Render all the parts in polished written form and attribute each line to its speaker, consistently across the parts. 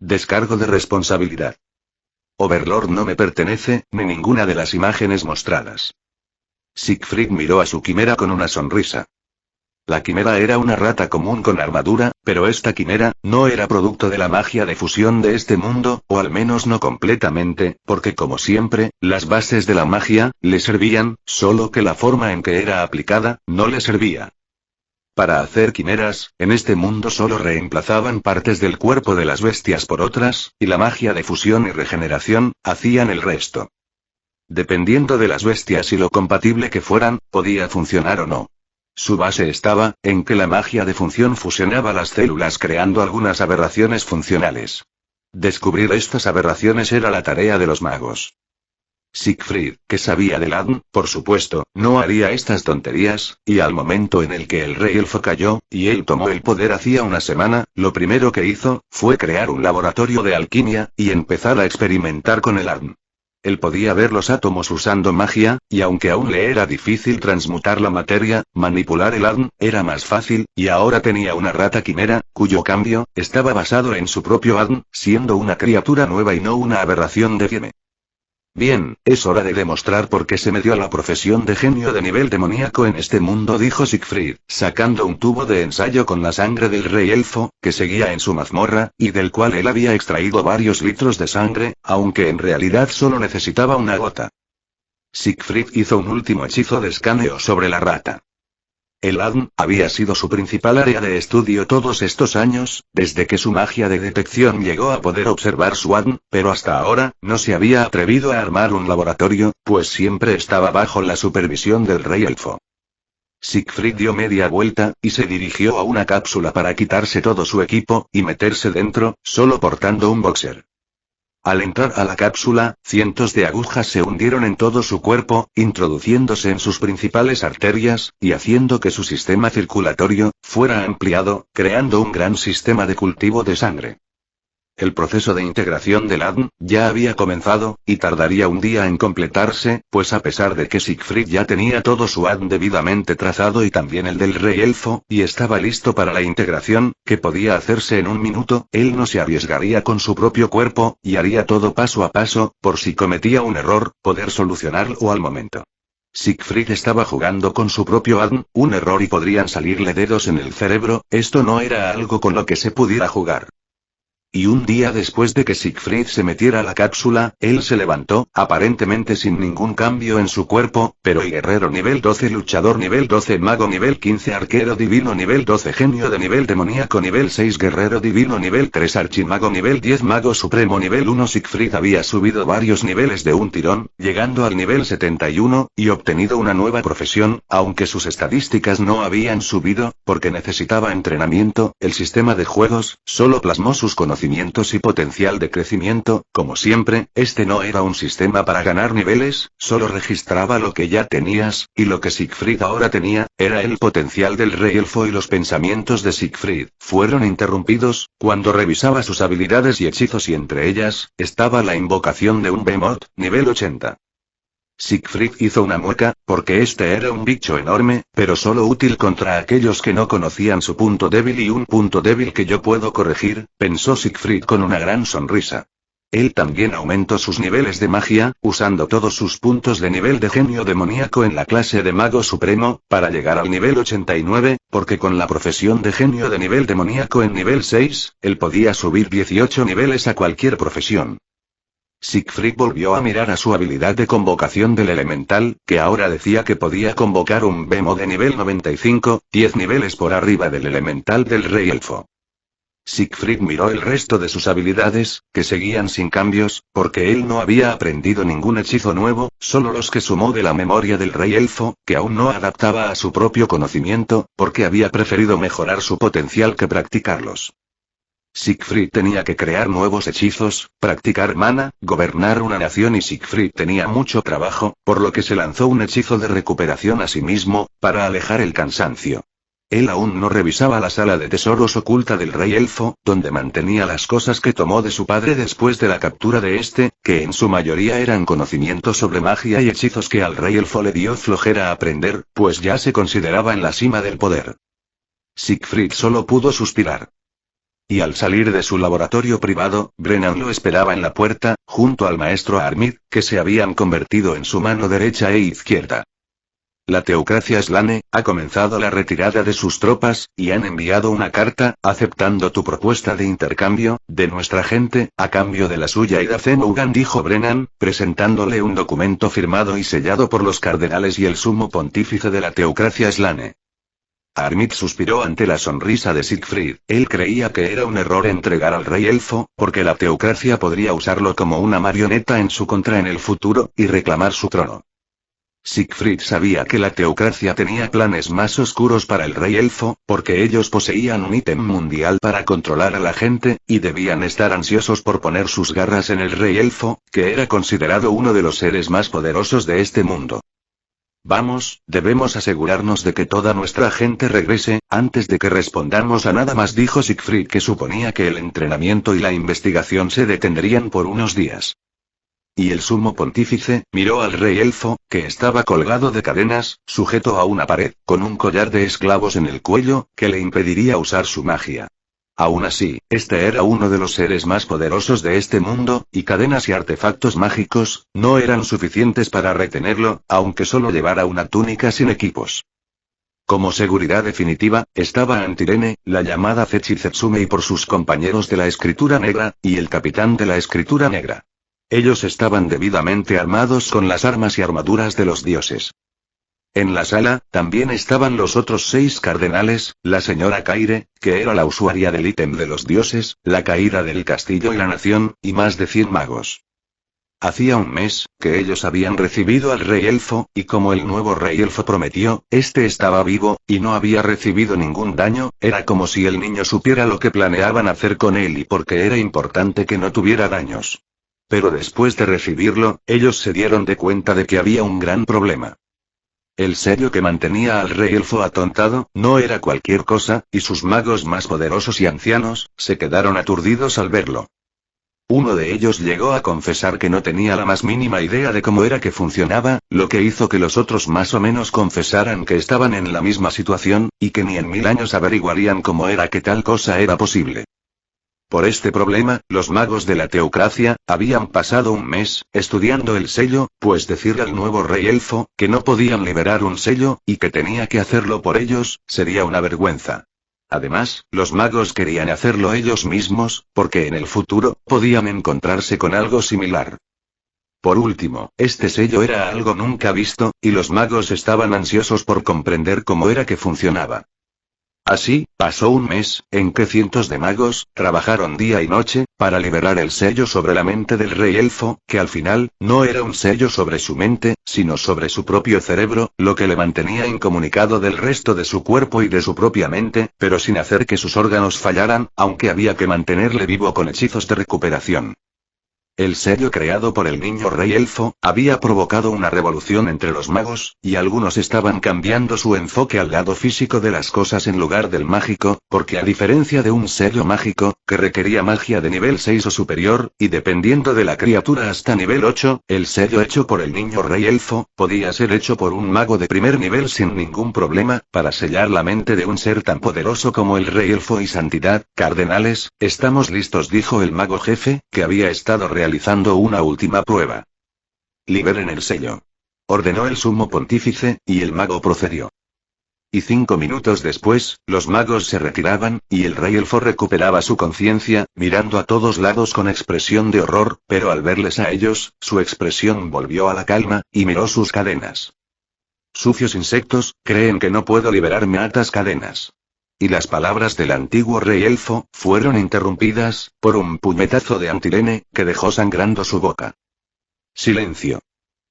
Speaker 1: Descargo de responsabilidad. Overlord no me pertenece, ni ninguna de las imágenes mostradas. Siegfried miró a su quimera con una sonrisa. La quimera era una rata común con armadura, pero esta quimera no era producto de la magia de fusión de este mundo, o al menos no completamente, porque como siempre, las bases de la magia le servían, solo que la forma en que era aplicada no le servía. Para hacer quimeras, en este mundo solo reemplazaban partes del cuerpo de las bestias por otras, y la magia de fusión y regeneración hacían el resto. Dependiendo de las bestias y lo compatible que fueran, podía funcionar o no. Su base estaba en que la magia de función fusionaba las células creando algunas aberraciones funcionales. Descubrir estas aberraciones era la tarea de los magos. Siegfried, que sabía del Adn, por supuesto, no haría estas tonterías, y al momento en el que el rey elfo cayó, y él tomó el poder hacía una semana, lo primero que hizo, fue crear un laboratorio de alquimia, y empezar a experimentar con el Adn. Él podía ver los átomos usando magia, y aunque aún le era difícil transmutar la materia, manipular el Adn era más fácil, y ahora tenía una rata quimera, cuyo cambio estaba basado en su propio Adn, siendo una criatura nueva y no una aberración de Fieme. Bien, es hora de demostrar por qué se me dio la profesión de genio de nivel demoníaco en este mundo, dijo Siegfried, sacando un tubo de ensayo con la sangre del rey elfo, que seguía en su mazmorra, y del cual él había extraído varios litros de sangre, aunque en realidad solo necesitaba una gota. Siegfried hizo un último hechizo de escaneo sobre la rata. El Adn había sido su principal área de estudio todos estos años, desde que su magia de detección llegó a poder observar su Adn, pero hasta ahora, no se había atrevido a armar un laboratorio, pues siempre estaba bajo la supervisión del rey elfo. Siegfried dio media vuelta, y se dirigió a una cápsula para quitarse todo su equipo, y meterse dentro, solo portando un boxer. Al entrar a la cápsula, cientos de agujas se hundieron en todo su cuerpo, introduciéndose en sus principales arterias, y haciendo que su sistema circulatorio fuera ampliado, creando un gran sistema de cultivo de sangre. El proceso de integración del Adn ya había comenzado, y tardaría un día en completarse, pues a pesar de que Siegfried ya tenía todo su Adn debidamente trazado y también el del rey elfo, y estaba listo para la integración, que podía hacerse en un minuto, él no se arriesgaría con su propio cuerpo, y haría todo paso a paso, por si cometía un error, poder solucionarlo al momento. Siegfried estaba jugando con su propio Adn, un error y podrían salirle dedos en el cerebro, esto no era algo con lo que se pudiera jugar. Y un día después de que Siegfried se metiera a la cápsula, él se levantó, aparentemente sin ningún cambio en su cuerpo, pero guerrero nivel 12, luchador nivel 12, mago nivel 15, arquero divino nivel 12, genio de nivel demoníaco nivel 6, guerrero divino nivel 3, archimago nivel 10, mago supremo nivel 1. Siegfried había subido varios niveles de un tirón, llegando al nivel 71, y obtenido una nueva profesión, aunque sus estadísticas no habían subido, porque necesitaba entrenamiento, el sistema de juegos solo plasmó sus conocimientos y potencial de crecimiento, como siempre, este no era un sistema para ganar niveles, solo registraba lo que ya tenías, y lo que Siegfried ahora tenía, era el potencial del rey elfo y los pensamientos de Siegfried fueron interrumpidos, cuando revisaba sus habilidades y hechizos y entre ellas, estaba la invocación de un Behemoth, nivel 80. Siegfried hizo una mueca, porque este era un bicho enorme, pero solo útil contra aquellos que no conocían su punto débil y un punto débil que yo puedo corregir, pensó Siegfried con una gran sonrisa. Él también aumentó sus niveles de magia, usando todos sus puntos de nivel de genio demoníaco en la clase de mago supremo, para llegar al nivel 89, porque con la profesión de genio de nivel demoníaco en nivel 6, él podía subir 18 niveles a cualquier profesión. Siegfried volvió a mirar a su habilidad de convocación del elemental, que ahora decía que podía convocar un Behemoth de nivel 95, 10 niveles por arriba del elemental del rey elfo. Siegfried miró el resto de sus habilidades, que seguían sin cambios, porque él no había aprendido ningún hechizo nuevo, solo los que sumó de la memoria del rey elfo, que aún no adaptaba a su propio conocimiento, porque había preferido mejorar su potencial que practicarlos. Siegfried tenía que crear nuevos hechizos, practicar mana, gobernar una nación y Siegfried tenía mucho trabajo, por lo que se lanzó un hechizo de recuperación a sí mismo, para alejar el cansancio. Él aún no revisaba la sala de tesoros oculta del rey elfo, donde mantenía las cosas que tomó de su padre después de la captura de este, que en su mayoría eran conocimientos sobre magia y hechizos que al rey elfo le dio flojera aprender, pues ya se consideraba en la cima del poder. Siegfried solo pudo suspirar. y al salir de su laboratorio privado, Brennan lo esperaba en la puerta, junto al maestro Armid, que se habían convertido en su mano derecha e izquierda. La teocracia Slane ha comenzado la retirada de sus tropas, y han enviado una carta, aceptando tu propuesta de intercambio, de nuestra gente, a cambio de la suya. Y Dazemugan, dijo Brennan, presentándole un documento firmado y sellado por los cardenales y el sumo pontífice de la teocracia Slane. Armid suspiró ante la sonrisa de Siegfried. Él creía que era un error entregar al rey elfo, porque la teocracia podría usarlo como una marioneta en su contra en el futuro, y reclamar su trono. Siegfried sabía que la teocracia tenía planes más oscuros para el rey elfo, porque ellos poseían un ítem mundial para controlar a la gente, y debían estar ansiosos por poner sus garras en el rey elfo, que era considerado uno de los seres más poderosos de este mundo. Vamos, debemos asegurarnos de que toda nuestra gente regrese, antes de que respondamos a nada más, dijo Siegfried, que suponía que el entrenamiento y la investigación se detendrían por unos días. Y el sumo pontífice miró al rey elfo, que estaba colgado de cadenas, sujeto a una pared, con un collar de esclavos en el cuello, que le impediría usar su magia. Aún así, este era uno de los seres más poderosos de este mundo, y cadenas y artefactos mágicos no eran suficientes para retenerlo, aunque solo llevara una túnica sin equipos. Como seguridad definitiva, estaba Antilene, la llamada Zechi Zetsume, y por sus compañeros de la Escritura Negra, y el capitán de la Escritura Negra. Ellos estaban debidamente armados con las armas y armaduras de los dioses. En la sala, también estaban los otros 6 cardenales, la señora Kaire, que era la usuaria del ítem de los dioses, la caída del castillo y la nación, y más de 100 magos. Hacía un mes, que ellos habían recibido al rey elfo, y como el nuevo rey elfo prometió, este estaba vivo, y no había recibido ningún daño, era como si el niño supiera lo que planeaban hacer con él y porque era importante que no tuviera daños. Pero después de recibirlo, ellos se dieron de cuenta de que había un gran problema. El sello que mantenía al rey elfo atontado, no era cualquier cosa, y sus magos más poderosos y ancianos, se quedaron aturdidos al verlo. Uno de ellos llegó a confesar que no tenía la más mínima idea de cómo era que funcionaba, lo que hizo que los otros más o menos confesaran que estaban en la misma situación, y que ni en 1000 años averiguarían cómo era que tal cosa era posible. Por este problema, los magos de la teocracia habían pasado un mes estudiando el sello, pues decirle al nuevo rey elfo que no podían liberar un sello, y que tenía que hacerlo por ellos, sería una vergüenza. Además, los magos querían hacerlo ellos mismos, porque en el futuro podían encontrarse con algo similar. Por último, este sello era algo nunca visto, y los magos estaban ansiosos por comprender cómo era que funcionaba. Así, pasó un mes, en que cientos de magos trabajaron día y noche para liberar el sello sobre la mente del rey elfo, que al final, no era un sello sobre su mente, sino sobre su propio cerebro, lo que le mantenía incomunicado del resto de su cuerpo y de su propia mente, pero sin hacer que sus órganos fallaran, aunque había que mantenerle vivo con hechizos de recuperación. El sello creado por el niño rey elfo había provocado una revolución entre los magos, y algunos estaban cambiando su enfoque al lado físico de las cosas en lugar del mágico, porque a diferencia de un sello mágico, que requería magia de nivel 6 o superior, y dependiendo de la criatura hasta nivel 8, el sello hecho por el niño rey elfo podía ser hecho por un mago de primer nivel sin ningún problema, para sellar la mente de un ser tan poderoso como el rey elfo. Y santidad, cardenales, estamos listos, dijo el mago jefe, que había estado realizando una última prueba. Liberen el sello. Ordenó el sumo pontífice, y el mago procedió. Y 5 minutos después, los magos se retiraban, y el rey elfo recuperaba su conciencia, mirando a todos lados con expresión de horror, pero al verles a ellos, su expresión volvió a la calma, y miró sus cadenas. Sucios insectos, creen que no puedo liberarme a estas cadenas. Y las palabras del antiguo rey elfo fueron interrumpidas por un puñetazo de Antilene, que dejó sangrando su boca. Silencio.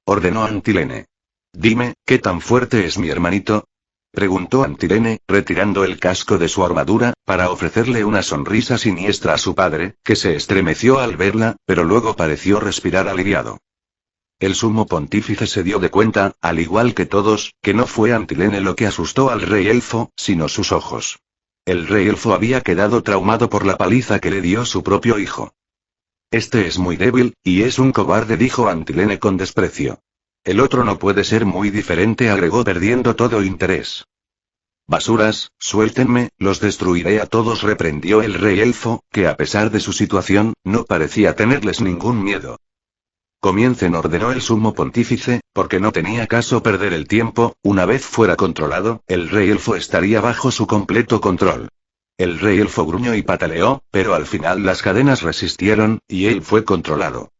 Speaker 1: Ordenó Antilene. Dime, ¿qué tan fuerte es mi hermanito? Preguntó Antilene, retirando el casco de su armadura, para ofrecerle una sonrisa siniestra a su padre, que se estremeció al verla, pero luego pareció respirar aliviado. El sumo pontífice se dio de cuenta, al igual que todos, que no fue Antilene lo que asustó al rey elfo, sino sus ojos. El rey elfo había quedado traumado por la paliza que le dio su propio hijo. Este es muy débil, y es un cobarde, dijo Antilene con desprecio. El otro no puede ser muy diferente, agregó perdiendo todo interés. Basuras, suéltenme, los destruiré a todos, reprendió el rey elfo, que a pesar de su situación, no parecía tenerles ningún miedo. Comiencen, ordenó el sumo pontífice, porque no tenía caso perder el tiempo. Una vez fuera controlado, el rey elfo estaría bajo su completo control. El rey elfo gruñó y pataleó, pero al final las cadenas resistieron, y él fue controlado.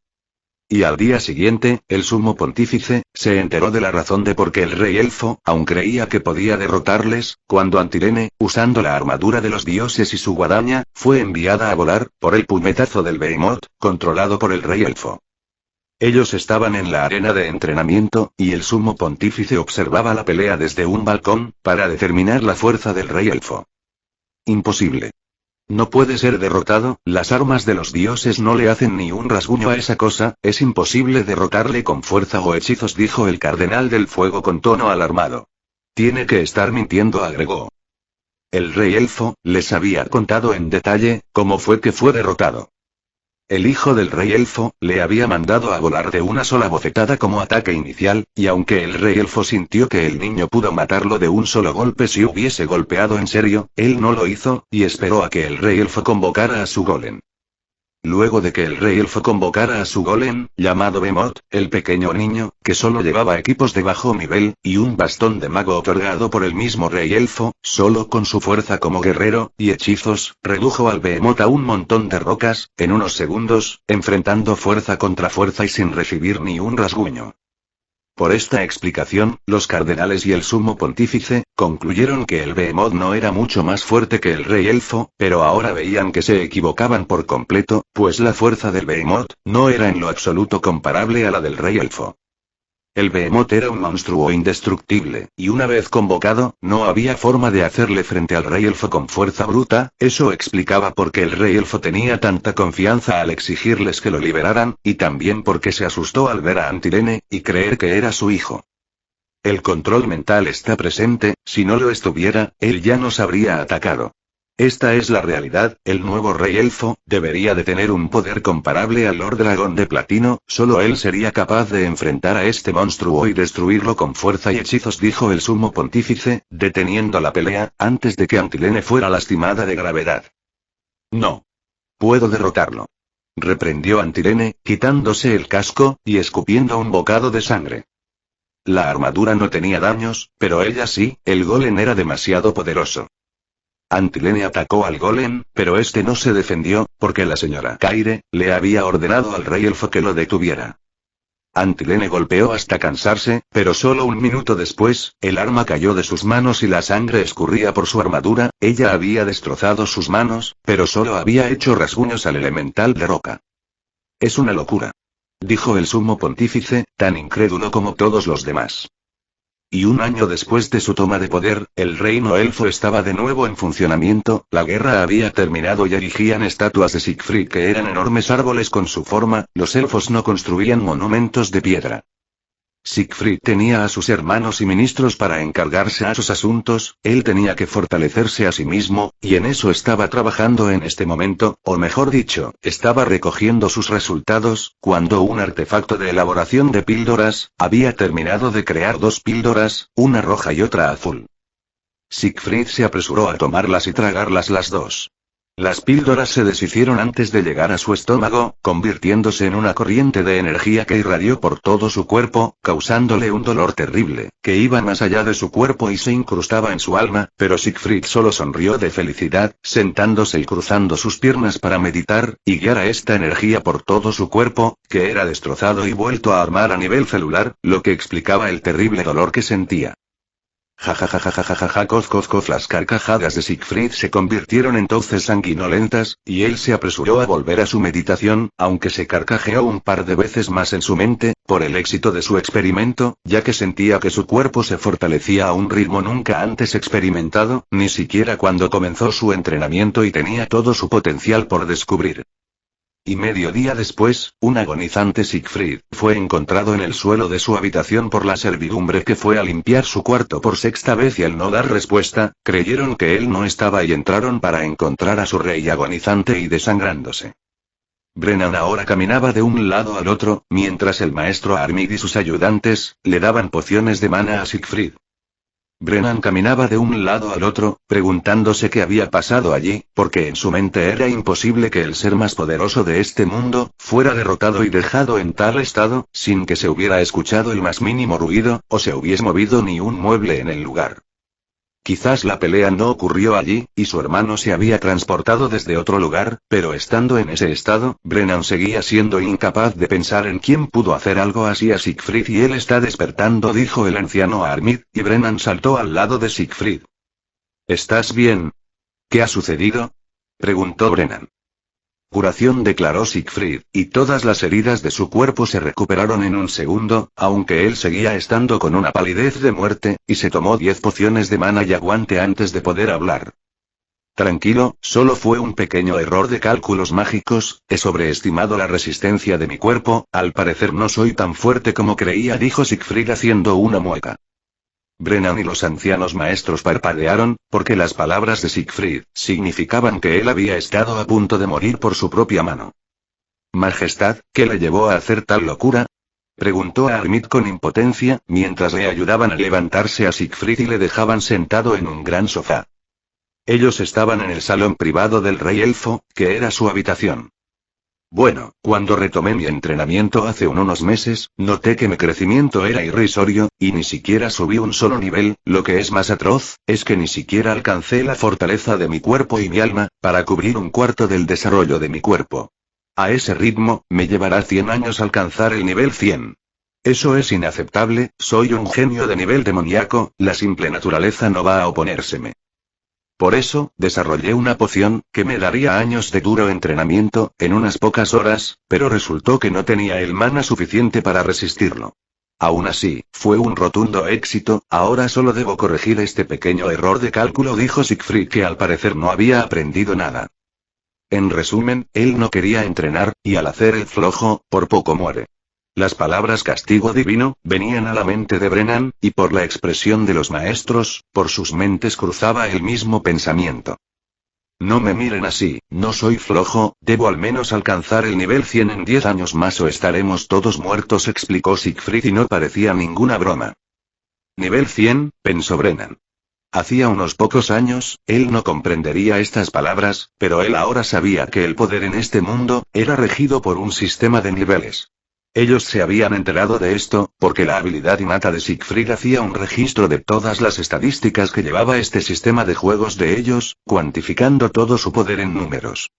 Speaker 1: Y al día siguiente, el sumo pontífice se enteró de la razón de por qué el rey elfo aún creía que podía derrotarles, cuando Antilene, usando la armadura de los dioses y su guadaña, fue enviada a volar por el puñetazo del Behemoth, controlado por el rey elfo. Ellos estaban en la arena de entrenamiento, y el sumo pontífice observaba la pelea desde un balcón, para determinar la fuerza del rey elfo. Imposible. No puede ser derrotado, las armas de los dioses no le hacen ni un rasguño a esa cosa, es imposible derrotarle con fuerza o hechizos, dijo el cardenal del fuego con tono alarmado. Tiene que estar mintiendo, agregó. El rey elfo les había contado en detalle cómo fue que fue derrotado. El hijo del rey elfo le había mandado a volar de una sola bofetada como ataque inicial, y aunque el rey elfo sintió que el niño pudo matarlo de un solo golpe si hubiese golpeado en serio, él no lo hizo, y esperó a que el rey elfo convocara a su golem. Luego de que el rey elfo convocara a su golem, llamado Behemoth, el pequeño niño, que solo llevaba equipos de bajo nivel, y un bastón de mago otorgado por el mismo rey elfo, solo con su fuerza como guerrero, y hechizos, redujo al Behemoth a un montón de rocas, en unos segundos, enfrentando fuerza contra fuerza y sin recibir ni un rasguño. Por esta explicación, los cardenales y el sumo pontífice concluyeron que el Behemoth no era mucho más fuerte que el rey elfo, pero ahora veían que se equivocaban por completo, pues la fuerza del Behemoth no era en lo absoluto comparable a la del rey elfo. El Behemoth era un monstruo indestructible, y una vez convocado, no había forma de hacerle frente al rey elfo con fuerza bruta. Eso explicaba por qué el rey elfo tenía tanta confianza al exigirles que lo liberaran, y también por qué se asustó al ver a Antilene, y creer que era su hijo. El control mental está presente, si no lo estuviera, él ya nos habría atacado. Esta es la realidad, el nuevo rey elfo debería de tener un poder comparable al Lord Dragón de Platino, solo él sería capaz de enfrentar a este monstruo y destruirlo con fuerza y hechizos, dijo el sumo pontífice, deteniendo la pelea, antes de que Antilene fuera lastimada de gravedad. No. Puedo derrotarlo. Reprendió Antilene, quitándose el casco, y escupiendo un bocado de sangre. La armadura no tenía daños, pero ella sí, el golem era demasiado poderoso. Antilene atacó al golem, pero este no se defendió, porque la señora Kaire le había ordenado al rey elfo que lo detuviera. Antilene golpeó hasta cansarse, pero solo un minuto después, el arma cayó de sus manos y la sangre escurría por su armadura. Ella había destrozado sus manos, pero solo había hecho rasguños al elemental de roca. Es una locura, dijo el sumo pontífice, tan incrédulo como todos los demás. Y un año después de su toma de poder, el reino elfo estaba de nuevo en funcionamiento, la guerra había terminado y erigían estatuas de Siegfried que eran enormes árboles con su forma. Los elfos no construían monumentos de piedra. Siegfried tenía a sus hermanos y ministros para encargarse a sus asuntos, él tenía que fortalecerse a sí mismo, y en eso estaba trabajando en este momento, o mejor dicho, estaba recogiendo sus resultados, cuando un artefacto de elaboración de píldoras había terminado de crear 2 píldoras, una roja y otra azul. Siegfried se apresuró a tomarlas y tragarlas las dos. Las píldoras se deshicieron antes de llegar a su estómago, convirtiéndose en una corriente de energía que irradió por todo su cuerpo, causándole un dolor terrible, que iba más allá de su cuerpo y se incrustaba en su alma, pero Siegfried solo sonrió de felicidad, sentándose y cruzando sus piernas para meditar, y guiar a esta energía por todo su cuerpo, que era destrozado y vuelto a armar a nivel celular, lo que explicaba el terrible dolor que sentía. Ja, coz, coz, coz. Las carcajadas de Siegfried se convirtieron entonces sanguinolentas, y él se apresuró a volver a su meditación, aunque se carcajeó un par de veces más en su mente, por el éxito de su experimento, ya que sentía que su cuerpo se fortalecía a un ritmo nunca antes experimentado, ni siquiera cuando comenzó su entrenamiento y tenía todo su potencial por descubrir. Y medio día después, un agonizante Siegfried fue encontrado en el suelo de su habitación por la servidumbre que fue a limpiar su cuarto por 6ª vez y al no dar respuesta, creyeron que él no estaba y entraron para encontrar a su rey agonizante y desangrándose. Brennan ahora caminaba de un lado al otro, mientras el maestro Armid y sus ayudantes le daban pociones de mana a Siegfried. Brennan caminaba de un lado al otro, preguntándose qué había pasado allí, porque en su mente era imposible que el ser más poderoso de este mundo, fuera derrotado y dejado en tal estado, sin que se hubiera escuchado el más mínimo ruido, o se hubiese movido ni un mueble en el lugar. Quizás la pelea no ocurrió allí, y su hermano se había transportado desde otro lugar, pero estando en ese estado, Brennan seguía siendo incapaz de pensar en quién pudo hacer algo así a Siegfried y él está despertando, dijo el anciano a Armid, y Brennan saltó al lado de Siegfried. ¿Estás bien? ¿Qué ha sucedido? Preguntó Brennan. Curación, declaró Siegfried, y todas las heridas de su cuerpo se recuperaron en un segundo, aunque él seguía estando con una palidez de muerte, y se tomó 10 pociones de mana y aguante antes de poder hablar. Tranquilo, solo fue un pequeño error de cálculos mágicos, he sobreestimado la resistencia de mi cuerpo, al parecer no soy tan fuerte como creía, dijo Siegfried haciendo una mueca. Brennan y los ancianos maestros parpadearon, porque las palabras de Siegfried significaban que él había estado a punto de morir por su propia mano. Majestad, ¿qué le llevó a hacer tal locura? Preguntó a Armid con impotencia, mientras le ayudaban a levantarse a Siegfried y le dejaban sentado en un gran sofá. Ellos estaban en el salón privado del rey elfo, que era su habitación. Bueno, cuando retomé mi entrenamiento hace unos meses, noté que mi crecimiento era irrisorio, y ni siquiera subí un solo nivel. Lo que es más atroz, es que ni siquiera alcancé la fortaleza de mi cuerpo y mi alma, para cubrir un cuarto del desarrollo de mi cuerpo. A ese ritmo, me llevará 100 años alcanzar el nivel 100. Eso es inaceptable, soy un genio de nivel demoníaco, la simple naturaleza no va a oponérseme. Por eso, desarrollé una poción, que me daría años de duro entrenamiento, en unas pocas horas, pero resultó que no tenía el mana suficiente para resistirlo. Aún así, fue un rotundo éxito, ahora solo debo corregir este pequeño error de cálculo, dijo Siegfried, que al parecer no había aprendido nada. En resumen, él no quería entrenar, y al hacer el flojo, por poco muere. Las palabras castigo divino venían a la mente de Brennan, y por la expresión de los maestros, por sus mentes cruzaba el mismo pensamiento. No me miren así, no soy flojo, debo al menos alcanzar el nivel 100 en 10 años más o estaremos todos muertos, explicó Siegfried, y no parecía ninguna broma. Nivel 100, pensó Brennan. Hacía unos pocos años, él no comprendería estas palabras, pero él ahora sabía que el poder en este mundo era regido por un sistema de niveles. Ellos se habían enterado de esto, porque la habilidad innata de Siegfried hacía un registro de todas las estadísticas que llevaba este sistema de juegos de ellos, cuantificando todo su poder en números.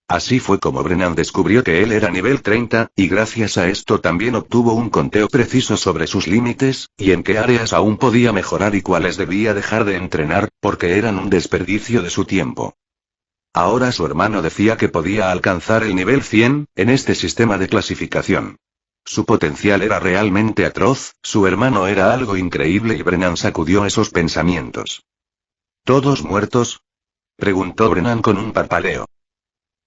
Speaker 1: Así fue como Brennan descubrió que él era nivel 30, y gracias a esto también obtuvo un conteo preciso sobre sus límites, y en qué áreas aún podía mejorar y cuáles debía dejar de entrenar, porque eran un desperdicio de su tiempo. Ahora su hermano decía que podía alcanzar el nivel 100, en este sistema de clasificación. Su potencial era realmente atroz, su hermano era algo increíble y Brennan sacudió esos pensamientos. ¿Todos muertos? Preguntó Brennan con un parpadeo.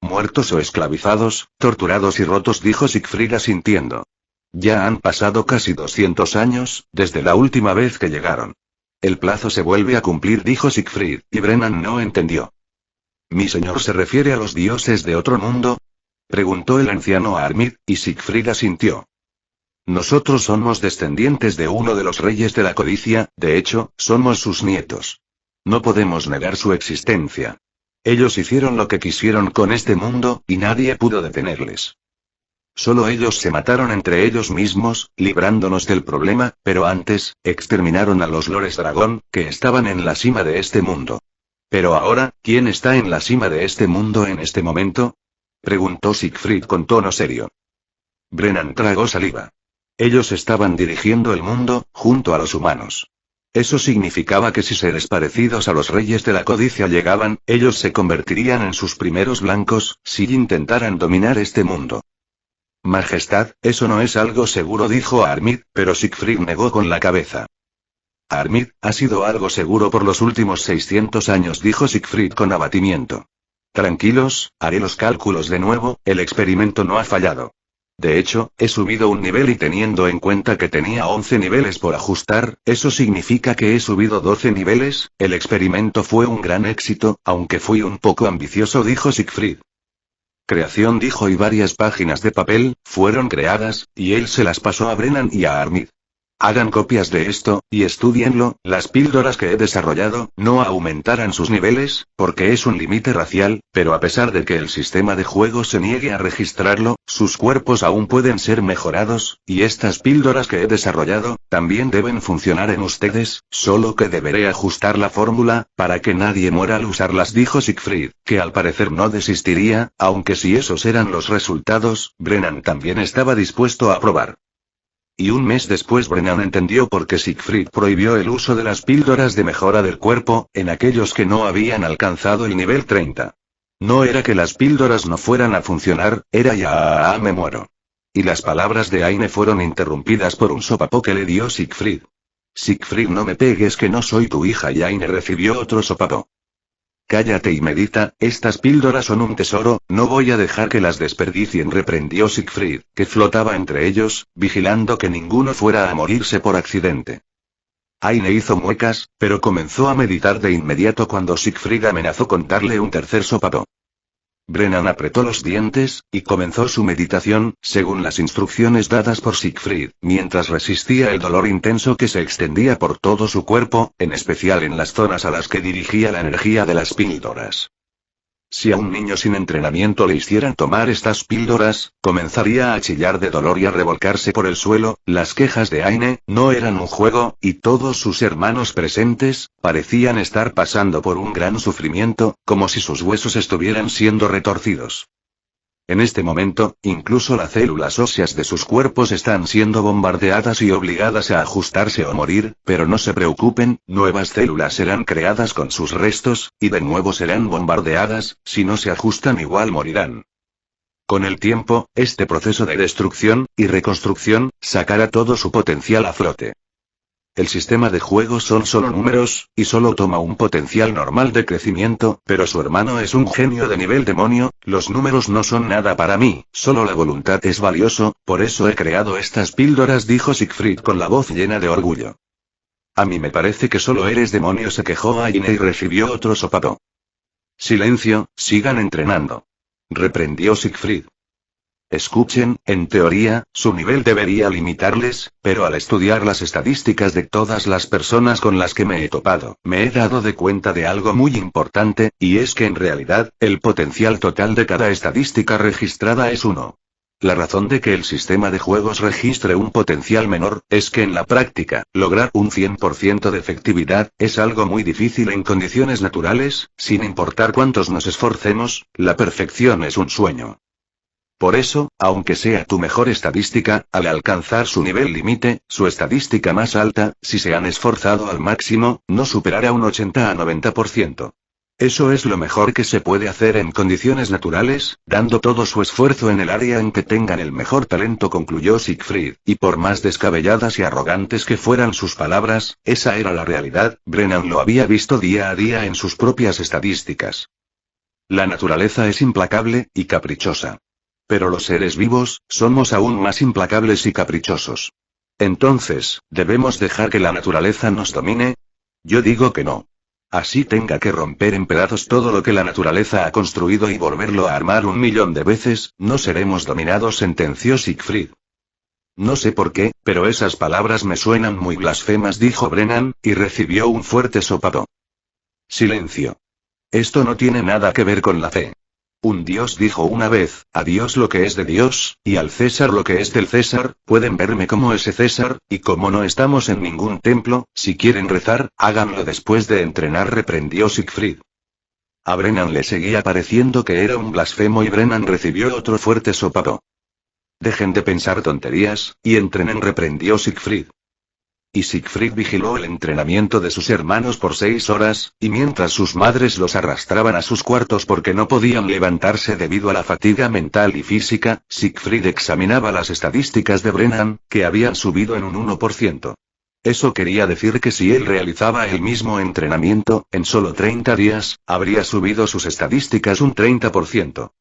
Speaker 1: Muertos o esclavizados, torturados y rotos, dijo Siegfried asintiendo. Ya han pasado casi 200 años, desde la última vez que llegaron. El plazo se vuelve a cumplir, dijo Siegfried, y Brennan no entendió. ¿Mi señor se refiere a los dioses de otro mundo? Preguntó el anciano a Armid, y Siegfried asintió. Nosotros somos descendientes de uno de los reyes de la codicia, de hecho, somos sus nietos. No podemos negar su existencia. Ellos hicieron lo que quisieron con este mundo, y nadie pudo detenerles. Solo ellos se mataron entre ellos mismos, librándonos del problema, pero antes, exterminaron a los lores dragón, que estaban en la cima de este mundo. Pero ahora, ¿quién está en la cima de este mundo en este momento? Preguntó Siegfried con tono serio. Brennan tragó saliva. Ellos estaban dirigiendo el mundo, junto a los humanos. Eso significaba que si seres parecidos a los reyes de la codicia llegaban, ellos se convertirían en sus primeros blancos, si intentaran dominar este mundo. Majestad, eso no es algo seguro, dijo Armid, pero Siegfried negó con la cabeza. Armid, ha sido algo seguro por los últimos 600 años, dijo Siegfried con abatimiento. Tranquilos, haré los cálculos de nuevo, el experimento no ha fallado. De hecho, he subido un nivel y teniendo en cuenta que tenía 11 niveles por ajustar, eso significa que he subido 12 niveles, el experimento fue un gran éxito, aunque fui un poco ambicioso, dijo Siegfried. Creación, dijo, y varias páginas de papel fueron creadas, y él se las pasó a Brennan y a Armid. Hagan copias de esto, y estudienlo. Las píldoras que he desarrollado no aumentarán sus niveles, porque es un límite racial, pero a pesar de que el sistema de juego se niegue a registrarlo, sus cuerpos aún pueden ser mejorados, y estas píldoras que he desarrollado, también deben funcionar en ustedes, solo que deberé ajustar la fórmula, para que nadie muera al usarlas, dijo Siegfried, que al parecer no desistiría, aunque si esos eran los resultados, Brennan también estaba dispuesto a probar. Y un mes después Brennan entendió por qué Siegfried prohibió el uso de las píldoras de mejora del cuerpo, en aquellos que no habían alcanzado el nivel 30. No era que las píldoras no fueran a funcionar, era ya me muero. Y las palabras de Aine fueron interrumpidas por un sopapo que le dio Siegfried. Siegfried, no me pegues, que no soy tu hija, y Aine recibió otro sopapo. Cállate y medita, estas píldoras son un tesoro, no voy a dejar que las desperdicien, reprendió Siegfried, que flotaba entre ellos, vigilando que ninguno fuera a morirse por accidente. Aine hizo muecas, pero comenzó a meditar de inmediato cuando Siegfried amenazó con darle un tercer sopapo. Brennan apretó los dientes, y comenzó su meditación, según las instrucciones dadas por Siegfried, mientras resistía el dolor intenso que se extendía por todo su cuerpo, en especial en las zonas a las que dirigía la energía de las píldoras. Si a un niño sin entrenamiento le hicieran tomar estas píldoras, comenzaría a chillar de dolor y a revolcarse por el suelo. Las quejas de Aine no eran un juego, y todos sus hermanos presentes parecían estar pasando por un gran sufrimiento, como si sus huesos estuvieran siendo retorcidos. En este momento, incluso las células óseas de sus cuerpos están siendo bombardeadas y obligadas a ajustarse o morir, pero no se preocupen, nuevas células serán creadas con sus restos, y de nuevo serán bombardeadas, si no se ajustan igual morirán. Con el tiempo, este proceso de destrucción y reconstrucción sacará todo su potencial a flote. El sistema de juego son solo números, y solo toma un potencial normal de crecimiento, pero su hermano es un genio de nivel demonio. Los números no son nada para mí, solo la voluntad es valioso, por eso he creado estas píldoras, dijo Siegfried con la voz llena de orgullo. A mí me parece que solo eres demonio, se quejó Aine y recibió otro sopapo. Silencio, sigan entrenando. Reprendió Siegfried. Escuchen, en teoría, su nivel debería limitarles, pero al estudiar las estadísticas de todas las personas con las que me he topado, me he dado de cuenta de algo muy importante, y es que en realidad, el potencial total de cada estadística registrada es 1. La razón de que el sistema de juegos registre un potencial menor, es que en la práctica, lograr un 100% de efectividad, es algo muy difícil en condiciones naturales, sin importar cuántos nos esforcemos, la perfección es un sueño. Por eso, aunque sea tu mejor estadística, al alcanzar su nivel límite, su estadística más alta, si se han esforzado al máximo, no superará un 80 a 90%. Eso es lo mejor que se puede hacer en condiciones naturales, dando todo su esfuerzo en el área en que tengan el mejor talento, concluyó Siegfried, y por más descabelladas y arrogantes que fueran sus palabras, esa era la realidad. Brennan lo había visto día a día en sus propias estadísticas. La naturaleza es implacable y caprichosa. Pero los seres vivos, somos aún más implacables y caprichosos. Entonces, ¿debemos dejar que la naturaleza nos domine? Yo digo que no. Así tenga que romper en pedazos todo lo que la naturaleza ha construido y volverlo a armar 1.000.000 de veces, no seremos dominados, sentenció Siegfried. No sé por qué, pero esas palabras me suenan muy blasfemas, dijo Brennan, y recibió un fuerte sopapo. Silencio. Esto no tiene nada que ver con la fe. Un dios dijo una vez, a Dios lo que es de Dios, y al César lo que es del César. Pueden verme como ese César, y como no estamos en ningún templo, si quieren rezar, háganlo después de entrenar, reprendió Siegfried. A Brennan le seguía pareciendo que era un blasfemo y Brennan recibió otro fuerte sopapo. Dejen de pensar tonterías, y entrenen, reprendió Siegfried. Y Siegfried vigiló el entrenamiento de sus hermanos por 6 horas, y mientras sus madres los arrastraban a sus cuartos porque no podían levantarse debido a la fatiga mental y física, Siegfried examinaba las estadísticas de Brennan, que habían subido en un 1%. Eso quería decir que si él realizaba el mismo entrenamiento, en solo 30 días, habría subido sus estadísticas un 30%.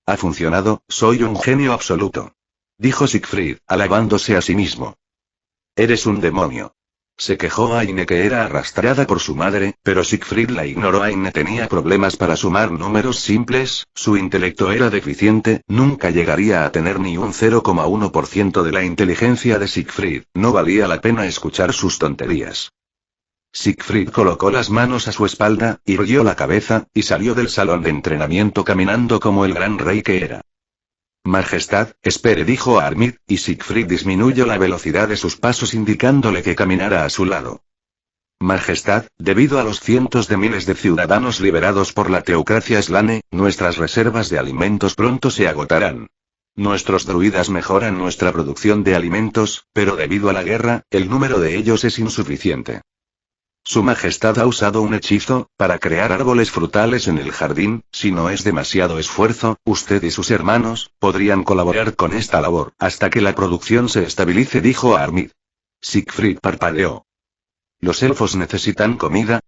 Speaker 1: Ha funcionado, soy un genio absoluto. Dijo Siegfried, alabándose a sí mismo. Eres un demonio. Se quejó Aine que era arrastrada por su madre, pero Siegfried la ignoró. Aine tenía problemas para sumar números simples, su intelecto era deficiente, nunca llegaría a tener ni un 0,1% de la inteligencia de Siegfried, no valía la pena escuchar sus tonterías. Siegfried colocó las manos a su espalda, irguió la cabeza, y salió del salón de entrenamiento caminando como el gran rey que era. Majestad, espere, dijo Armid, y Siegfried disminuyó la velocidad de sus pasos indicándole que caminara a su lado. Majestad, debido a los cientos de miles de ciudadanos liberados por la teocracia Slane, nuestras reservas de alimentos pronto se agotarán. Nuestros druidas mejoran nuestra producción de alimentos, pero debido a la guerra, el número de ellos es insuficiente. Su Majestad ha usado un hechizo, para crear árboles frutales en el jardín. Si no es demasiado esfuerzo, usted y sus hermanos, podrían colaborar con esta labor, hasta que la producción se estabilice, dijo Armid. Siegfried parpadeó. ¿Los elfos necesitan comida?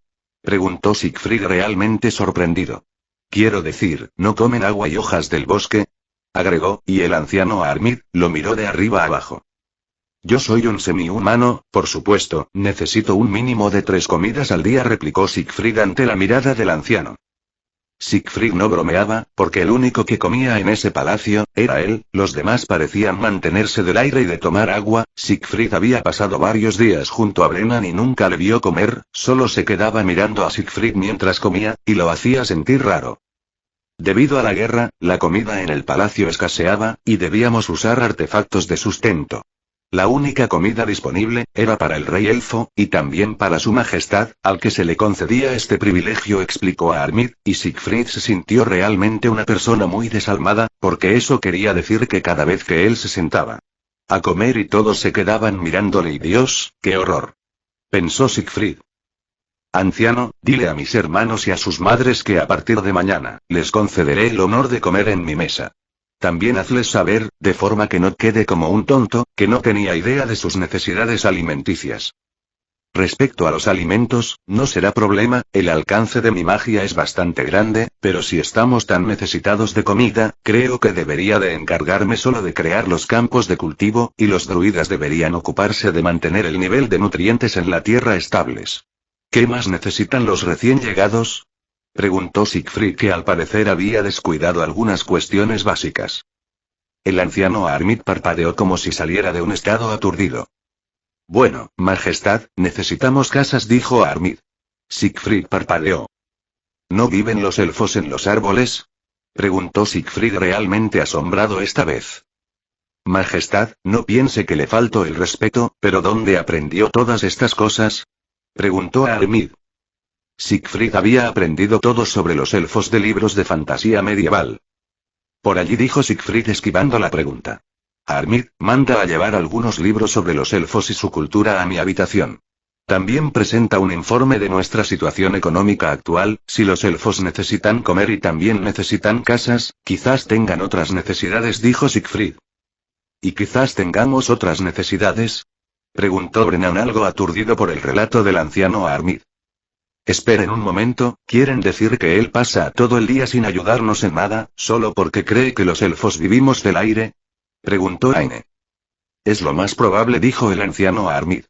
Speaker 1: Preguntó Siegfried realmente sorprendido. Quiero decir, ¿no comen agua y hojas del bosque? Agregó, y el anciano Armid, lo miró de arriba abajo. Yo soy un semi-humano, por supuesto, necesito un mínimo de 3 comidas al día, replicó Siegfried ante la mirada del anciano. Siegfried no bromeaba, porque el único que comía en ese palacio, era él, los demás parecían mantenerse del aire y de tomar agua. Siegfried había pasado varios días junto a Brennan y nunca le vio comer, solo se quedaba mirando a Siegfried mientras comía, y lo hacía sentir raro. Debido a la guerra, la comida en el palacio escaseaba, y debíamos usar artefactos de sustento. La única comida disponible, era para el rey elfo, y también para su majestad, al que se le concedía este privilegio, explicó a Armid, y Siegfried se sintió realmente una persona muy desalmada, porque eso quería decir que cada vez que él se sentaba a comer y todos se quedaban mirándole y Dios, qué horror. Pensó Siegfried. Anciano, dile a mis hermanos y a sus madres que a partir de mañana, les concederé el honor de comer en mi mesa. También hazles saber, de forma que no quede como un tonto, que no tenía idea de sus necesidades alimenticias. Respecto a los alimentos, no será problema, el alcance de mi magia es bastante grande, pero si estamos tan necesitados de comida, creo que debería de encargarme solo de crear los campos de cultivo, y los druidas deberían ocuparse de mantener el nivel de nutrientes en la tierra estables. ¿Qué más necesitan los recién llegados? Preguntó Siegfried, que al parecer había descuidado algunas cuestiones básicas. El anciano Armid parpadeó como si saliera de un estado aturdido. Bueno, majestad, necesitamos casas, dijo Armid. Siegfried parpadeó. ¿No viven los elfos en los árboles? Preguntó Siegfried realmente asombrado esta vez. Majestad, no piense que le faltó el respeto, pero ¿dónde aprendió todas estas cosas? Preguntó Armid. Siegfried había aprendido todo sobre los elfos de libros de fantasía medieval. Por allí, dijo Siegfried esquivando la pregunta. Armid, manda a llevar algunos libros sobre los elfos y su cultura a mi habitación. También presenta un informe de nuestra situación económica actual. Si los elfos necesitan comer y también necesitan casas, quizás tengan otras necesidades, dijo Siegfried. ¿Y quizás tengamos otras necesidades? Preguntó Brennan, algo aturdido por el relato del anciano Armid. Esperen un momento, ¿quieren decir que él pasa todo el día sin ayudarnos en nada, solo porque cree que los elfos vivimos del aire? Preguntó Aine. Es lo más probable, dijo el anciano Armid.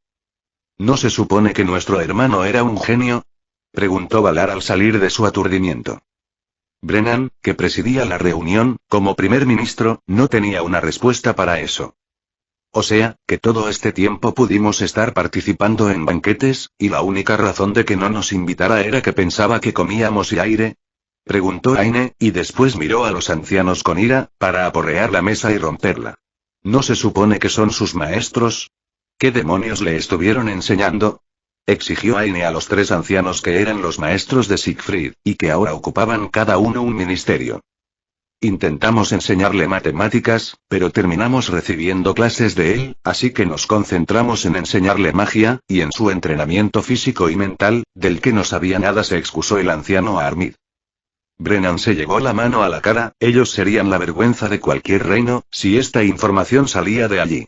Speaker 1: ¿No se supone que nuestro hermano era un genio? Preguntó Valar al salir de su aturdimiento. Brennan, que presidía la reunión, como primer ministro, no tenía una respuesta para eso. O sea, que todo este tiempo pudimos estar participando en banquetes, y la única razón de que no nos invitara era que pensaba que comíamos y aire. Preguntó Aine, y después miró a los ancianos con ira, para aporrear la mesa y romperla. ¿No se supone que son sus maestros? ¿Qué demonios le estuvieron enseñando? Exigió Aine a los 3 ancianos que eran los maestros de Siegfried, y que ahora ocupaban cada uno un ministerio. Intentamos enseñarle matemáticas, pero terminamos recibiendo clases de él, así que nos concentramos en enseñarle magia, y en su entrenamiento físico y mental, del que no sabía nada, se excusó el anciano Armid. Brennan se llevó la mano a la cara, ellos serían la vergüenza de cualquier reino, si esta información salía de allí.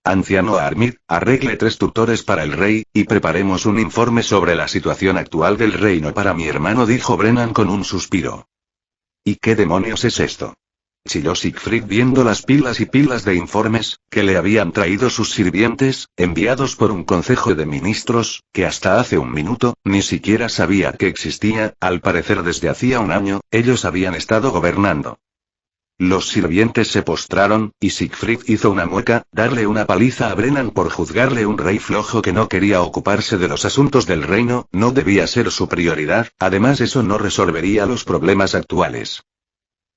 Speaker 1: Anciano Armid, arregle 3 tutores para el rey, y preparemos un informe sobre la situación actual del reino para mi hermano, dijo Brennan con un suspiro. ¿Y qué demonios es esto? chilló Siegfried viendo las pilas y pilas de informes, que le habían traído sus sirvientes, enviados por un consejo de ministros, que hasta hace un minuto, ni siquiera sabía que existía, al parecer desde hacía un año, ellos habían estado gobernando. Los sirvientes se postraron, y Siegfried hizo una mueca, darle una paliza a Brennan por juzgarle un rey flojo que no quería ocuparse de los asuntos del reino, no debía ser su prioridad, además eso no resolvería los problemas actuales.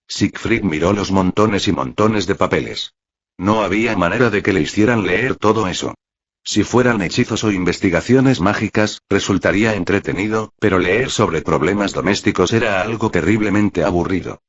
Speaker 1: Siegfried miró los montones y montones de papeles. No había manera de que le hicieran leer todo eso. Si fueran hechizos o investigaciones mágicas, resultaría entretenido, pero leer sobre problemas domésticos era algo terriblemente aburrido.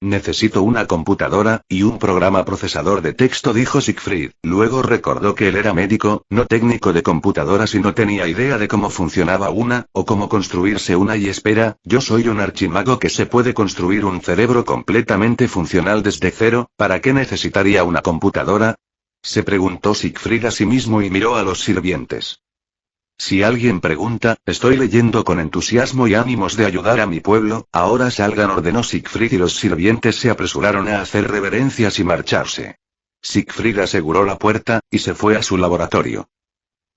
Speaker 1: Necesito una computadora, y un programa procesador de texto, dijo Siegfried. Luego recordó que él era médico, no técnico de computadoras y no tenía idea de cómo funcionaba una, o cómo construirse una y espera, yo soy un archimago que se puede construir un cerebro completamente funcional desde cero, ¿para qué necesitaría una computadora? Se preguntó Siegfried a sí mismo y miró a los sirvientes. Si alguien pregunta, estoy leyendo con entusiasmo y ánimos de ayudar a mi pueblo, ahora salgan, ordenó Siegfried y los sirvientes se apresuraron a hacer reverencias y marcharse. Siegfried aseguró la puerta, y se fue a su laboratorio.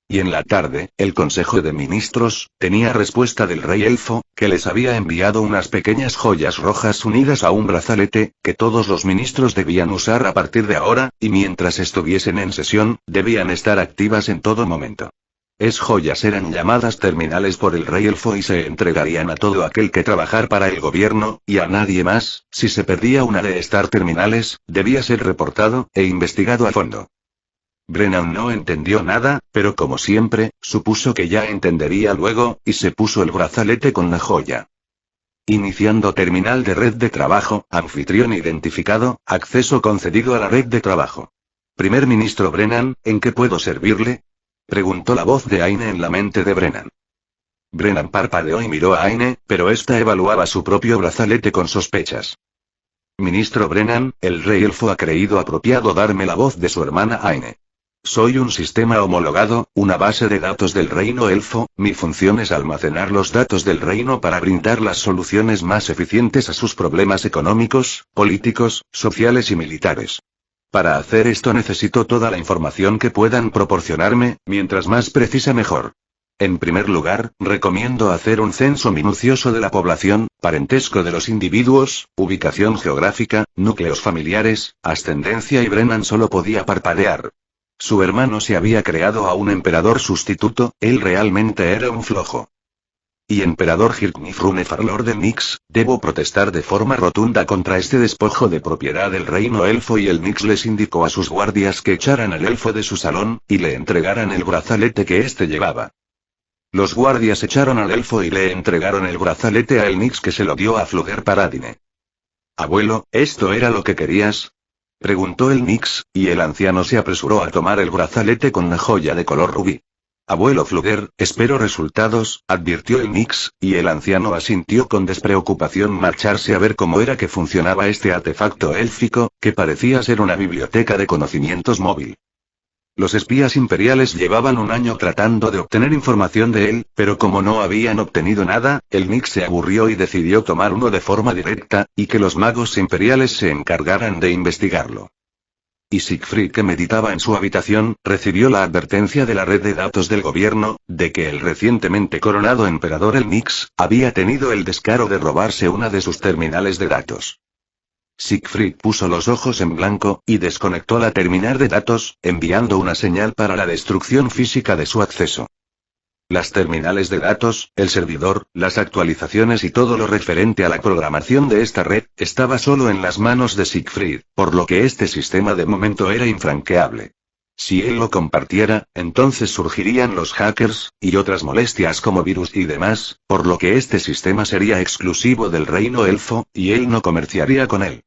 Speaker 1: Y en la tarde, el Consejo de Ministros, tenía respuesta del rey elfo, que les había enviado unas pequeñas joyas rojas unidas a un brazalete, que todos los ministros debían usar a partir de ahora, y mientras estuviesen en sesión, debían estar activas en todo momento. Es joyas eran llamadas terminales por el rey elfo y se entregarían a todo aquel que trabajar para el gobierno, y a nadie más. Si se perdía una de estas terminales, debía ser reportado, e investigado a fondo. Brennan no entendió nada, pero como siempre, supuso que ya entendería luego, y se puso el brazalete con la joya. Iniciando terminal de red de trabajo, anfitrión identificado, acceso concedido a la red de trabajo. Primer ministro Brennan, ¿en qué puedo servirle? Preguntó la voz de Aine en la mente de Brennan. Brennan parpadeó y miró a Aine, pero ésta evaluaba su propio brazalete con sospechas. Ministro Brennan, el rey elfo ha creído apropiado darme la voz de su hermana Aine. Soy un sistema homologado, una base de datos del reino elfo, mi función es almacenar los datos del reino para brindar las soluciones más eficientes a sus problemas económicos, políticos, sociales y militares. Para hacer esto necesito toda la información que puedan proporcionarme, mientras más precisa mejor. En primer lugar, recomiendo hacer un censo minucioso de la población, parentesco de los individuos, ubicación geográfica, núcleos familiares, ascendencia, y Brennan solo podía parpadear. Su hermano se había creado a un emperador sustituto, él realmente era un flojo. Y emperador Hirknifrune Farlord Nix, debo protestar de forma rotunda contra este despojo de propiedad del reino elfo, y el Nix les indicó a sus guardias que echaran al elfo de su salón, y le entregaran el brazalete que éste llevaba. Los guardias echaron al elfo y le entregaron el brazalete a el Nix, que se lo dio a Fluger Paradine. Abuelo, ¿esto era lo que querías? Preguntó el Nix, y el anciano se apresuró a tomar el brazalete con la joya de color rubí. Abuelo Fluger, espero resultados, advirtió el Nix, y el anciano asintió con despreocupación marcharse a ver cómo era que funcionaba este artefacto élfico, que parecía ser una biblioteca de conocimientos móvil. Los espías imperiales llevaban un año tratando de obtener información de él, pero como no habían obtenido nada, el Nix se aburrió y decidió tomar uno de forma directa, y que los magos imperiales se encargaran de investigarlo. Y Siegfried, que meditaba en su habitación, recibió la advertencia de la red de datos del gobierno, de que el recientemente coronado emperador el Nix, había tenido el descaro de robarse una de sus terminales de datos. Siegfried puso los ojos en blanco, y desconectó la terminal de datos, enviando una señal para la destrucción física de su acceso. Las terminales de datos, el servidor, las actualizaciones y todo lo referente a la programación de esta red, estaba solo en las manos de Siegfried, por lo que este sistema de momento era infranqueable. Si él lo compartiera, entonces surgirían los hackers, y otras molestias como virus y demás, por lo que este sistema sería exclusivo del reino elfo, y él no comerciaría con él.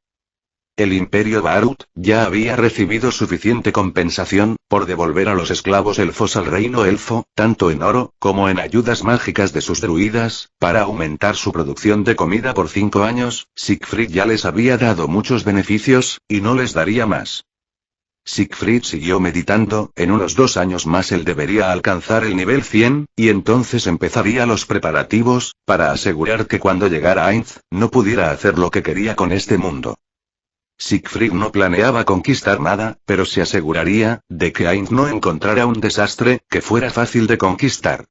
Speaker 1: El imperio Barut ya había recibido suficiente compensación, por devolver a los esclavos elfos al reino elfo, tanto en oro, como en ayudas mágicas de sus druidas, para aumentar su producción de comida por 5 años, Siegfried ya les había dado muchos beneficios, y no les daría más. Siegfried siguió meditando, en unos 2 años más él debería alcanzar el nivel 100, y entonces empezaría los preparativos, para asegurar que cuando llegara a Ainz, no pudiera hacer lo que quería con este mundo. Siegfried no planeaba conquistar nada, pero se aseguraría de que Ainz no encontrara un desastre que fuera fácil de conquistar.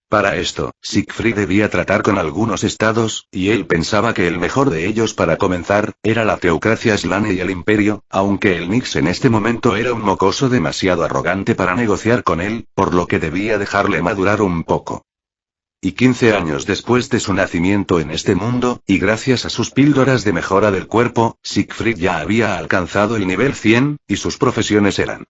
Speaker 1: Para esto, Siegfried debía tratar con algunos estados, y él pensaba que el mejor de ellos para comenzar, era la teocracia Slane y el imperio, aunque el Nix en este momento era un mocoso demasiado arrogante para negociar con él, por lo que debía dejarle madurar un poco. Y 15 años después de su nacimiento en este mundo, y gracias a sus píldoras de mejora del cuerpo, Siegfried ya había alcanzado el nivel 100, y sus profesiones eran: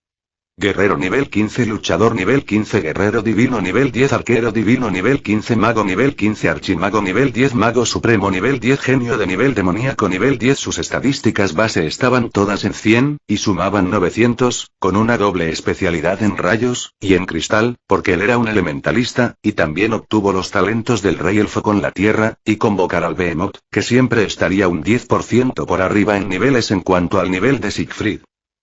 Speaker 1: guerrero nivel 15, luchador nivel 15, guerrero divino nivel 10, arquero divino nivel 15, mago nivel 15, archimago nivel 10, mago supremo nivel 10, genio de nivel demoníaco nivel 10. Sus estadísticas base estaban todas en 100, y sumaban 900, con una doble especialidad en rayos, y en cristal, porque él era un elementalista, y también obtuvo los talentos del rey elfo con la tierra, y convocar al Behemoth, que siempre estaría un 10% por arriba en niveles en cuanto al nivel de Siegfried.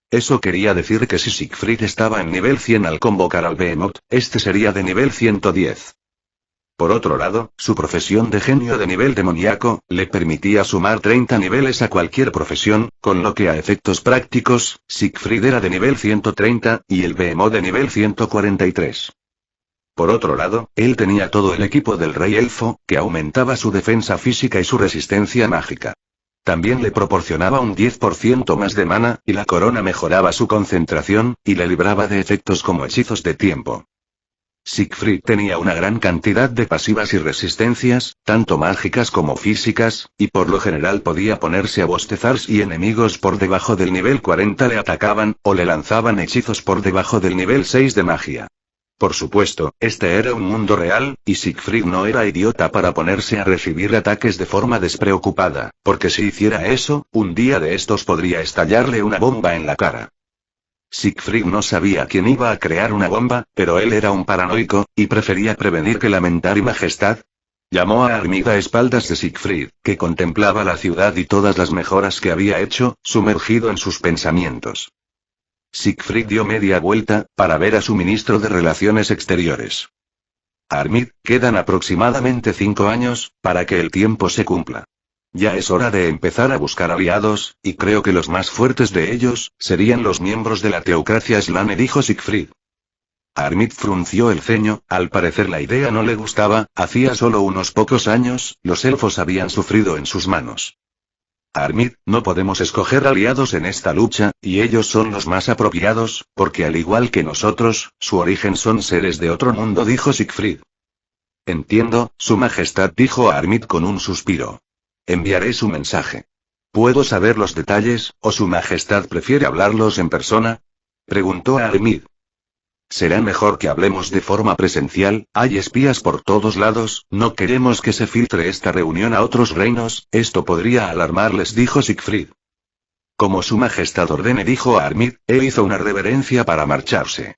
Speaker 1: Eso quería decir que si Siegfried estaba en nivel 100 al convocar al Behemoth, este sería de nivel 110. Por otro lado, su profesión de genio de nivel demoníaco, le permitía sumar 30 niveles a cualquier profesión, con lo que a efectos prácticos, Siegfried era de nivel 130, y el Behemoth de nivel 143. Por otro lado, él tenía todo el equipo del rey elfo, que aumentaba su defensa física y su resistencia mágica. También le proporcionaba un 10% más de mana, y la corona mejoraba su concentración, y le libraba de efectos como hechizos de tiempo. Siegfried tenía una gran cantidad de pasivas y resistencias, tanto mágicas como físicas, y por lo general podía ponerse a bostezar si enemigos por debajo del nivel 40 le atacaban, o le lanzaban hechizos por debajo del nivel 6 de magia. Por supuesto, este era un mundo real, y Siegfried no era idiota para ponerse a recibir ataques de forma despreocupada, porque si hiciera eso, un día de estos podría estallarle una bomba en la cara. Siegfried no sabía quién iba a crear una bomba, pero él era un paranoico, y prefería prevenir que lamentar. Y majestad. Llamó a Armid a espaldas de Siegfried, que contemplaba la ciudad y todas las mejoras que había hecho, sumergido en sus pensamientos. Siegfried dio media vuelta, para ver a su ministro de Relaciones Exteriores. Armid, quedan aproximadamente 5 años, para que el tiempo se cumpla. Ya es hora de empezar a buscar aliados, y creo que los más fuertes de ellos, serían los miembros de la teocracia Slane, dijo Siegfried. Armid frunció el ceño, al parecer la idea no le gustaba, hacía solo unos pocos años, los elfos habían sufrido en sus manos. Armid, no podemos escoger aliados en esta lucha, y ellos son los más apropiados, porque al igual que nosotros, su origen son seres de otro mundo, dijo Siegfried. Entiendo, su majestad, dijo Armid con un suspiro. Enviaré su mensaje. ¿Puedo saber los detalles, o su majestad prefiere hablarlos en persona? Preguntó Armid. Será mejor que hablemos de forma presencial, hay espías por todos lados, no queremos que se filtre esta reunión a otros reinos, esto podría alarmarles, dijo Siegfried. Como su majestad ordene, dijo Armid, él hizo una reverencia para marcharse.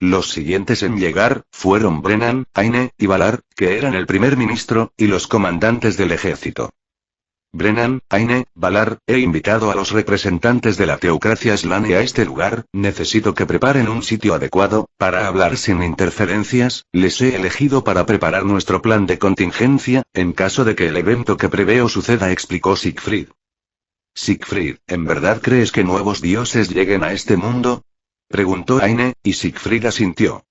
Speaker 1: Los siguientes en llegar, fueron Brennan, Aine, y Valar, que eran el primer ministro, y los comandantes del ejército. Brennan, Aine, Valar, he invitado a los representantes de la teocracia Slane a este lugar, necesito que preparen un sitio adecuado, para hablar sin interferencias, les he elegido para preparar nuestro plan de contingencia, en caso de que el evento que preveo suceda, explicó Siegfried. Siegfried, ¿en verdad crees que nuevos dioses lleguen a este mundo? Preguntó Aine, y Siegfried asintió.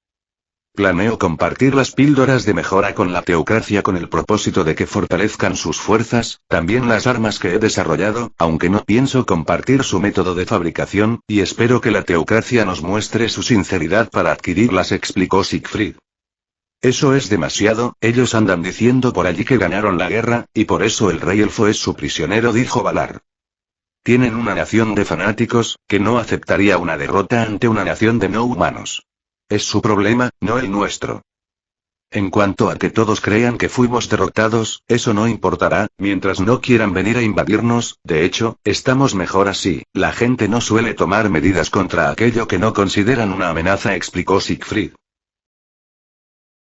Speaker 1: Planeo compartir las píldoras de mejora con la teocracia con el propósito de que fortalezcan sus fuerzas, también las armas que he desarrollado, aunque no pienso compartir su método de fabricación, y espero que la teocracia nos muestre su sinceridad para adquirirlas, explicó Siegfried. Eso es demasiado, ellos andan diciendo por allí que ganaron la guerra, y por eso el rey elfo es su prisionero, dijo Valar. Tienen una nación de fanáticos, que no aceptaría una derrota ante una nación de no humanos. Es su problema, no el nuestro. En cuanto a que todos crean que fuimos derrotados, eso no importará, mientras no quieran venir a invadirnos, de hecho, estamos mejor así, la gente no suele tomar medidas contra aquello que no consideran una amenaza, explicó Siegfried.